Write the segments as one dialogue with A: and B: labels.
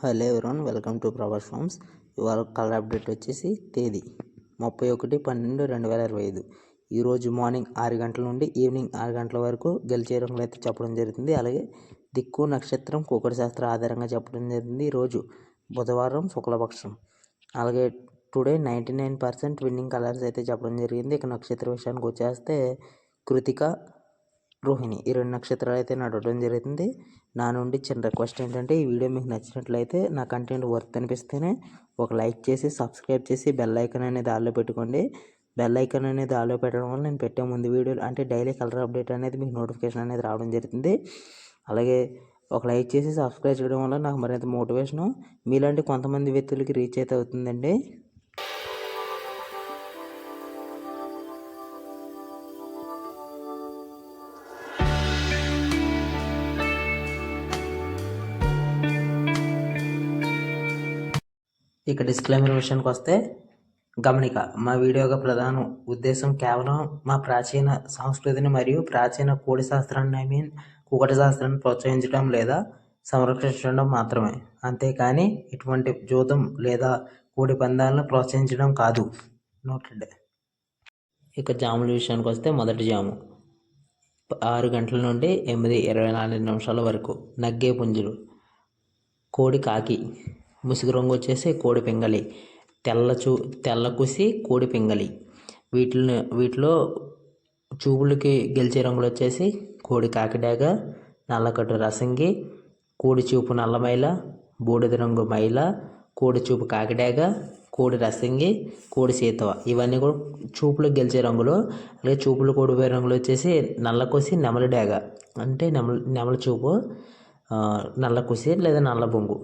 A: Hello everyone, welcome to Prabhas farms. ఇవాళ colour update వచ్చేసి తేదీ 31/12/2025. ఈరోజు మార్నింగ్ 6 గంటల నుండి ఈవినింగ్ 6 గంటల వరకు గెలిచే రంగులు అయితే చెప్పడం జరుగుతుంది. అలాగే దిక్కు నక్షత్రం కుక్కడి శాస్త్ర ఆధారంగా చెప్పడం జరిగింది. ఈరోజు బుధవారం శుక్లపక్షం. అలాగే టుడే 99% విన్నింగ్ కలర్స్ అయితే చెప్పడం జరిగింది. ఇక నక్షత్ర విషయానికి వచ్చేస్తే కృతిక, రోహిణి ఈ 2 నక్షత్రాలు అయితే నడవడం జరుగుతుంది. నా నుండి చిన్న రిక్వెస్ట్ ఏంటంటే, ఈ వీడియో మీకు నచ్చినట్లయితే, నా కంటెంట్ వర్త్ అనిపిస్తేనే ఒక లైక్ చేసి సబ్స్క్రైబ్ చేసి బెల్ ఐకాన్ అనేది ఆల్లో పెట్టుకోండి. బెల్ ఐకాన్ అనేది ఆల్లో పెట్టడం వల్ల నేను పెట్టే ముందు వీడియోలు అంటే డైలీ కలర్ అప్డేట్ అనేది మీకు నోటిఫికేషన్ అనేది రావడం జరుగుతుంది. అలాగే ఒక లైక్ చేసి సబ్స్క్రైబ్ చేయడం వల్ల నాకు మరింత మోటివేషను మీలాంటి కొంతమంది వ్యక్తులకి రీచ్ అయితే అవుతుందండి. ఇక డిస్క్లైమర్ విషయానికి వస్తే, గమనిక, మా వీడియో యొక్క ప్రధాన ఉద్దేశం కేవలం మా ప్రాచీన సంస్కృతిని మరియు ప్రాచీన కోడి శాస్త్రాన్ని కుక్కటి శాస్త్రాన్ని ప్రోత్సహించడం లేదా సంరక్షించడం మాత్రమే, అంతేకాని ఇటువంటి జూదం లేదా కోడి పందాలను ప్రోత్సహించడం కాదు. నోటెడ్. ఇక జాముల విషయానికి వస్తే, మొదటి జాము 6 గంటల నుండి 8:24 వరకు నగ్గే పుంజులు, కోడి కాకి, ముసుగు రంగు వచ్చేసి కోడి పింగళి, తెల్ల కుసి కోడి పింగళి. వీటిలో చూపులకి గెలిచే రంగులు వచ్చేసి కోడి కాకిడాగ, నల్లకట్టు రసంగి, కోడి చూపు నల్ల మైల, బూడిద రంగు మైల, కోడి చూపు కాకిడాగ, కోడి రసంగి, కోడి సీతవ. ఇవన్నీ కూడా చూపులకు గెలిచే రంగులు. అలాగే చూపులు కోడిపోయే రంగులు వచ్చేసి నల్ల కుసి నెమలి డాగ, అంటే నెమలి చూపు, నల్ల కుసి లేదా నల్ల బొంగు,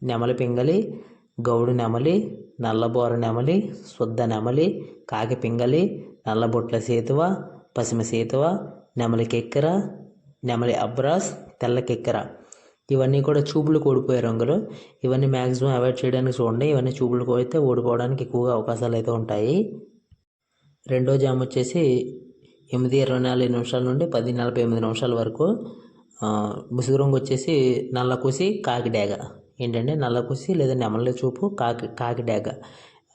A: నెమలి పింగళి, గౌడు నెమలి, నల్లబోర నెమలి, శుద్ధ నెమలి, కాకి పింగళి, నల్లబొట్ల సేతువ, పసిమ సేతువ, నెమలి కెక్కెర, నెమలి అబ్రాస్, తెల్ల కెక్కెర. ఇవన్నీ కూడా చూపులు ఓడిపోయే రంగులు. ఇవన్నీ మ్యాక్సిమం అవాయిడ్ చేయడానికి చూడండి. ఇవన్నీ చూపులకు అయితే ఓడిపోవడానికి ఎక్కువగా అవకాశాలు అయితే ఉంటాయి. రెండో జామ్ వచ్చేసి 8:24 నుండి 10:48 వరకు ముసుగు రంగు వచ్చేసి నల్ల కుసి కాకిడాగ, ఏంటంటే నల్ల కుసి లేదా నెమలి చూపు కాకి డాగ.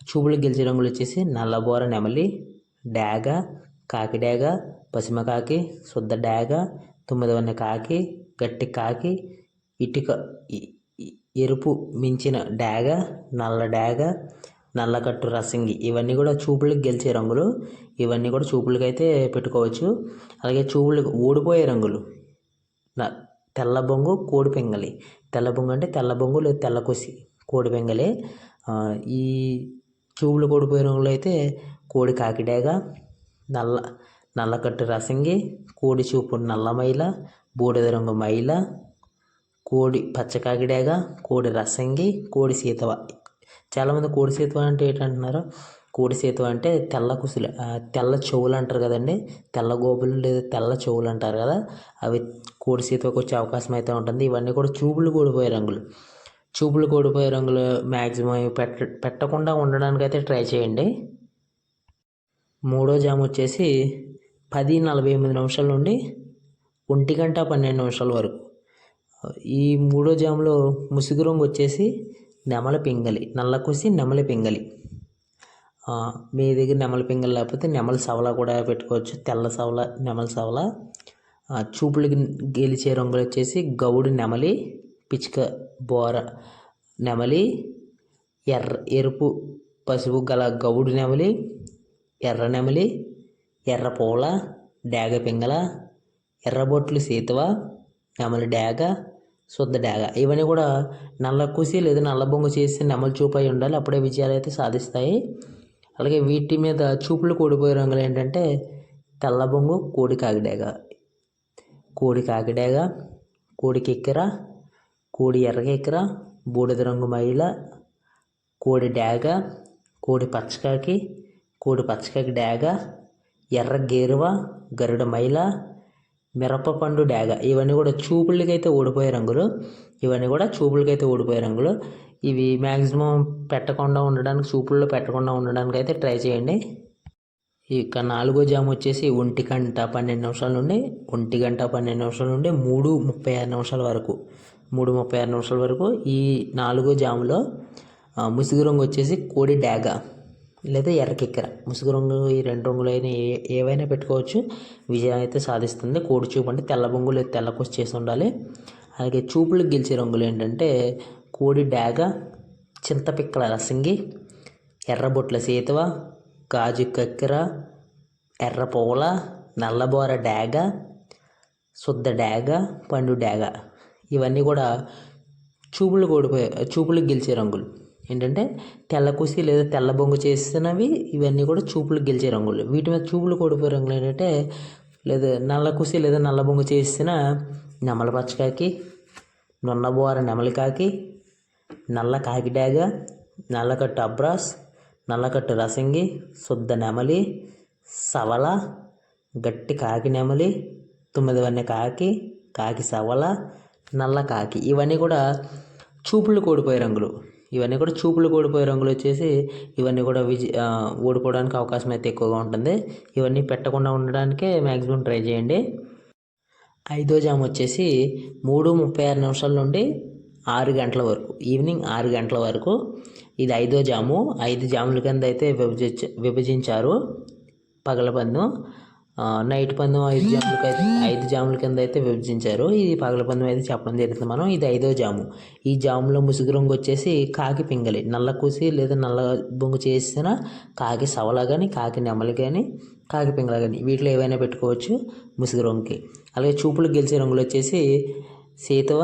A: చూపులు గెలిచే రంగులు వచ్చేసి నల్లబోర నెమలి, డాగ, కాకి డాగ, పసిమ కాకి, శుద్ధ డాగ, తుమ్మిదవన్న కాకి, గట్టి కాకి, ఇటుక ఎరుపు మించిన డాగ, నల్ల డాగ, నల్లకట్టు రసంగి. ఇవన్నీ కూడా చూపులకు గెలిచే రంగులు. ఇవన్నీ కూడా చూపులకు అయితే పెట్టుకోవచ్చు. అలాగే చూపులకు ఓడిపోయే రంగులు తెల్ల బొంగు కోడి పింగళి. తెల్ల బొంగు అంటే తెల్ల బొంగు లేదా తెల్ల కుసి కోడి పింగళి. ఈ చూపులు ఓడిపోయే రంగులు అయితే కోడి కాకిడాగ, నల్లకట్టు రసంగి, కోడి చూపు నల్ల మైల, బూడిద రంగు మైల, కోడి పచ్చ కాకిడాగ, కోడి రసంగి, కోడి సీతవ. చాలామంది కోడి సీతవ అంటే ఏంటంటున్నారు? కోడి సీతవ అంటే తెల్ల కుసులు, తెల్ల చెవులు అంటారు కదండి, తెల్ల గోపులు లేదా తెల్ల చెవులు అంటారు కదా, అవి కోడి సీతవకు వచ్చే అవకాశం అయితే ఉంటుంది. ఇవన్నీ కూడా చూపులు ఓడిపోయే రంగులు. చూపులు ఓడిపోయే రంగులు మ్యాక్సిమం పెట్టకుండా ఉండడానికి అయితే ట్రై చేయండి. మూడో జామ్ వచ్చేసి 10:48 నుండి 1:12 వరకు. ఈ మూడో జామ్లో ముసుగు రంగు వచ్చేసి నెమలి పింగళి, నల్ల కుసి నెమలి పింగళి. మీ దగ్గర నెమలి పింగళి లేకపోతే నెమలి సవల కూడా పెట్టుకోవచ్చు, తెల్ల సవల, నెమలి సవల. చూపులకి గెలిచే రంగులు వచ్చేసి గౌడు నెమలి, పిచ్చుక బోర నెమలి, ఎరుపు పసుపు గల గౌడు నెమలి, ఎర్ర నెమలి, ఎర్ర పూల, డాగ పింగళ, ఎర్రబొట్లు సీతవ, నెమలి డాగ, శుద్ధ డాగ. ఇవన్నీ కూడా నల్ల కుసి లేదా నల్ల బొంగు చేసి నెమలి చూపు అయి ఉండాలి, అప్పుడే విజయాలు అయితే సాధిస్తాయి. అలాగే వీటి మీద చూపులు ఓడిపోయే రంగులు ఏంటంటే తెల్ల బొంగు కోడి కాకిడాగ, కోడి కాకిడాగ, కోడి కెక్కెర, కోడి ఎర్రకెక్కెర, బూడిద రంగు మైల, కోడి డాగ, కోడి పచ్చకాకి, కోడి పచ్చకాకి డాగ, ఎర్ర గేరువ, గరుడ మైల, మిరపపండు డాగ. ఇవన్నీ కూడా చూపులకైతే ఓడిపోయే రంగులు. ఇవన్నీ కూడా చూపులకైతే ఓడిపోయే రంగులు. ఇవి మ్యాక్సిమం పెట్టకుండా ఉండడానికి, చూపుల్లో పెట్టకుండా ఉండడానికి అయితే ట్రై చేయండి. ఇక నాలుగో జామ్ వచ్చేసి 1:12 నుండి 1:12 నుండి 3:36 వరకు 3:36 నిమిషాల వరకు. ఈ 4 జాములో ముసుగు రంగు వచ్చేసి కోడి డాగ లేదా ఎర్రకెక్కెర. ముసుగు రంగు ఈ 2 రంగులైన ఏవైనా పెట్టుకోవచ్చు. విజయం అయితే సాధిస్తుంది. కోడి చూపు అంటే తెల్ల బొంగు లేదా తెల్ల కుసి చేసి ఉండాలి. అలాగే చూపులకు గెలిచే రంగులు ఏంటంటే కోడి డాగ, చింతపిక్కల రసంగి, ఎర్రబొట్ల సేతువ, గాజు కక్కెర, ఎర్ర పూల, నల్లబోర డాగ, శుద్ధ డాగ, పండు డాగ. ఇవన్నీ కూడా చూపులకు గెలిచే రంగులు ఏంటంటే తెల్ల కుసి లేదా తెల్ల బొంగు చేసినవి. ఇవన్నీ కూడా చూపులకు గెలిచే రంగులు. వీటి మీద చూపులు ఓడిపోయే రంగులు ఏంటంటే లేదా నల్ల కుసి లేదా నల్ల బొంగు చేసిన నెమల పచ్చకాకి, నున్నబోర నెమలికాకి, నల్ల కాకి డాగ, నల్లకట్టు అబ్రాస్, నల్లకట్టు రసంగి, శుద్ధ నెమలి, సవల, గట్టి కాకి నెమలి, 9 కాకి, కాకి సవల, నల్ల కాకి. ఇవన్నీ కూడా చూపులకు ఓడిపోయే రంగులు. ఇవన్నీ కూడా చూపులకు ఓడిపోయే రంగులు వచ్చేసి ఇవన్నీ కూడా ఓడిపోవడానికి అవకాశం అయితే ఎక్కువగా ఉంటుంది. ఇవన్నీ పెట్టకుండా ఉండడానికే మ్యాక్సిమం ట్రై చేయండి. 5వ జాము వచ్చేసి 3:36 నిమిషాల నుండి 6 గంటల వరకు, ఈవినింగ్ 6 గంటల వరకు. ఇది 5వ జాము. 5 జాముల కింద అయితే విభజించారు పగల పందెం. నైట్ పందెం 5 జాముల కింద అయితే విభజించారు. ఇది పగల పందెం అయితే చెప్పడం జరుగుతుంది మనం. ఇది 5వ జాము. ఈ జాములో ముసుగు రంగు వచ్చేసి కాకి పింగలి, నల్ల కూసి లేదా నల్ల బొంగు చేసిన కాకి సవల కానీ, కాకి నెమలి కానీ, కాకి పింగళ కానీ వీటిలో ఏవైనా పెట్టుకోవచ్చు ముసుగు రంగుకి. అలాగే చూపులకు గెలిచే రంగులు వచ్చేసి సేతువ,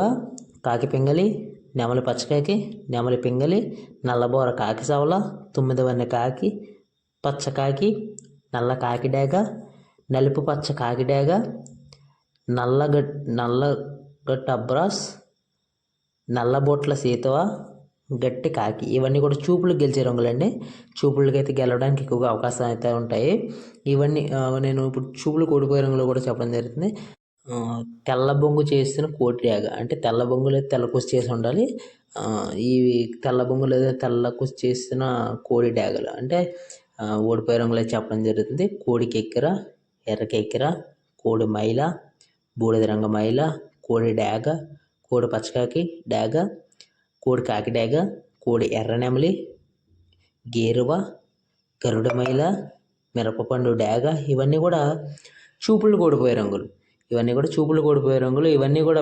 A: కాకి పింగలి, నెమలి పచ్చకాకి, నెమలి పింగలి, నల్లబోర కాకి సవల, 9 కాకి, పచ్చకాకి, నల్ల కాకి డాగ, నలుపు పచ్చ కాకి డాగ, నల్లగట్టు అబ్రాస్, నల్లబొట్ల సేతువ, గట్టి కాకి. ఇవన్నీ కూడా చూపులకు గెలిచే రంగులండి. చూపులకి అయితే గెలవడానికి ఎక్కువగా అవకాశం అయితే ఉంటాయి. ఇవన్నీ నేను ఇప్పుడు చూపులకు ఓడిపోయే రంగులో కూడా చెప్పడం జరుగుతుంది. తెల్ల బొంగు చేసిన కోడి డాగ అంటే తెల్ల బొంగు లేదా తెల్ల కుసి చేసి ఉండాలి. ఈ తెల్ల బొంగు లేదా తెల్ల కుసి చేసిన కోడి డాగలు అంటే ఓడిపోయే రంగులు అయితే చెప్పడం జరుగుతుంది. కోడి కెక్కెర, ఎర్ర కెక్కెర, కోడి మైల, బూడిద రంగు మైల, కోడి డాగ, కోడి పచ్చకాకి డాగ, కోడి కాకి డాగ, కోడి ఎర్ర నెమలి, గేరువ, గరుడ మైల, మిరపపండు డాగ. ఇవన్నీ కూడా చూపులకు ఓడిపోయే రంగులు. ఇవన్నీ కూడా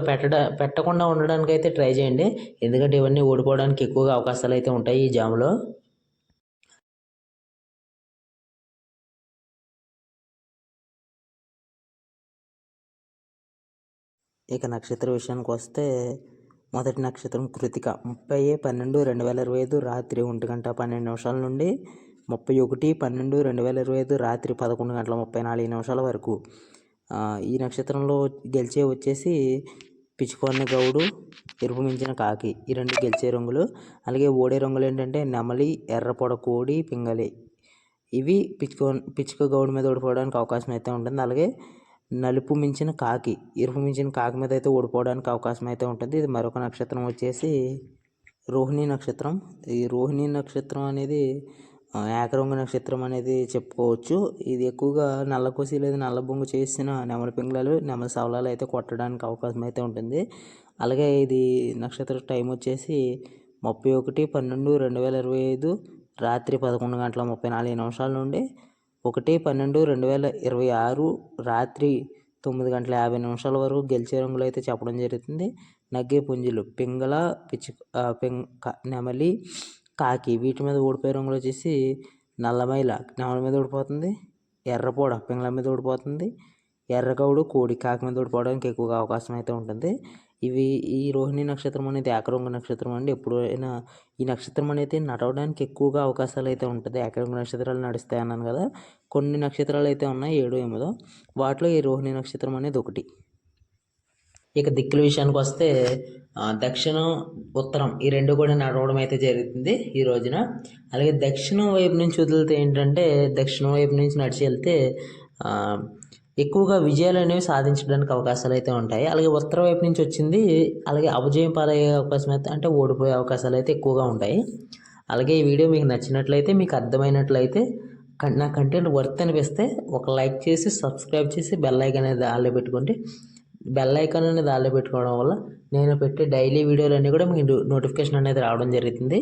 A: పెట్టకుండా ఉండడానికి అయితే ట్రై చేయండి. ఎందుకంటే ఇవన్నీ ఓడిపోవడానికి ఎక్కువగా అవకాశాలు అయితే ఉంటాయి ఈ జాములో. ఇక నక్షత్ర విషయానికి వస్తే మొదటి నక్షత్రం కృతిక. 30/12/2025 రాత్రి 1:12 నుండి 31/12/2025 రాత్రి 11:34 వరకు. ఈ నక్షత్రంలో గెలిచే వచ్చేసి పిచ్చుకొన్న గౌడు, ఎరుపు మించిన కాకి. ఈ 2 గెలిచే రంగులు. అలాగే ఓడే రంగులు ఏంటంటే నెమలి, ఎర్రపొడ కోడి, పింగళి. ఇవి పిచ్చుక గౌడు మీద ఓడిపోవడానికి అవకాశం అయితే ఉంటుంది. అలాగే నలుపు మించిన కాకి, ఎరుపు మించిన కాకి మీద అయితే ఓడిపోవడానికి అవకాశం అయితే ఉంటుంది. ఇది మరొక నక్షత్రం వచ్చేసి రోహిణి నక్షత్రం. ఈ రోహిణి నక్షత్రం అనేది ఏకరంగు నక్షత్రం అనేది చెప్పుకోవచ్చు. ఇది ఎక్కువగా నల్లకోసి లేదా నల్ల బొంగు చేసిన నెమలి పింగళాలు, నెమలి సవలాలు అయితే కొట్టడానికి అవకాశం అయితే ఉంటుంది. అలాగే ఇది నక్షత్ర టైం వచ్చేసి 31/12/2025 రాత్రి 11:34 నుండి 1/12/2026 రాత్రి 9:50 వరకు గెలిచే రంగులు అయితే చెప్పడం జరుగుతుంది. నగ్గే పుంజులు పింగళ, నెమలి, కాకి. వీటి మీద ఓడిపోయే రంగులు వచ్చేసి నల్లమైల నెమలి మీద ఓడిపోతుంది, ఎర్రపోడ పింగళ మీద ఓడిపోతుంది, ఎర్రగౌడు కోడి కాకి మీద ఓడిపోవడానికి ఎక్కువగా అవకాశం అయితే ఉంటుంది. ఈ రోహిణి నక్షత్రం అనేది ఏకరంగు నక్షత్రం అండి. ఎప్పుడైనా ఈ నక్షత్రం అనేది నడవడానికి ఎక్కువగా అవకాశాలు అయితే ఉంటుంది. ఏకరంగు నక్షత్రాలు నడుస్తాయి అన్నాను కదా. కొన్ని నక్షత్రాలు అయితే ఉన్నాయి 7, 8. వాటిలో ఈ రోహిణి నక్షత్రం అనేది ఒకటి. ఇక దిక్కుల విషయానికి వస్తే దక్షిణం, ఉత్తరం ఈ 2 కూడా నడవడం అయితే జరుగుతుంది ఈ రోజున. అలాగే దక్షిణం వైపు నుంచి వదిలితే ఏంటంటే దక్షిణం వైపు నుంచి నడిచి వెళ్తే ఎక్కువగా విజయాలు అనేవి సాధించడానికి అవకాశాలు అయితే ఉంటాయి. అలాగే ఉత్తర వైపు నుంచి వచ్చింది అలాగే అపజయం పాలయ్యే అవకాశం అయితే అంటే ఓడిపోయే అవకాశాలు అయితే ఎక్కువగా ఉంటాయి. అలాగే ఈ వీడియో మీకు నచ్చినట్లయితే, మీకు అర్థమైనట్లయితే, నా కంటెంట్ వర్త్ అనిపిస్తే ఒక లైక్ చేసి, సబ్స్క్రైబ్ చేసి, బెల్ ఐకాన్ అనేది ఆన్లో పెట్టుకోండి. బెల్ ఐకాన్ అనేది ఆల్లో పెట్టుకోవడం వల్ల నేను పెట్టే డైలీ వీడియోలన్నీ కూడా మీకు నోటిఫికేషన్ అనేది రావడం జరుగుతుంది.